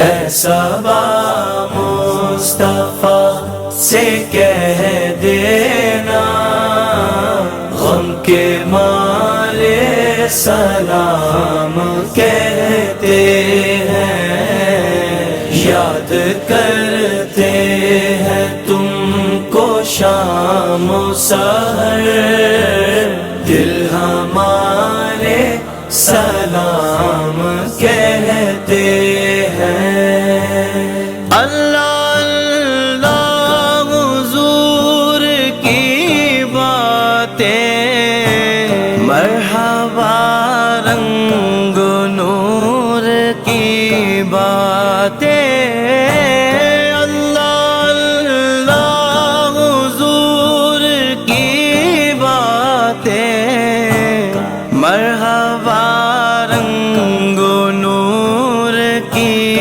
اے صبا مصطفیٰ سے کہہ دینا، غم کے مارے سلام کہتے ہیں، یاد کرتے ہیں تم کو شام و سحر، دل ہمارے سلام کہتے ہیں۔ اللہ اللہ حضور کی باتیں، مرحبا رنگ نور کی باتیں،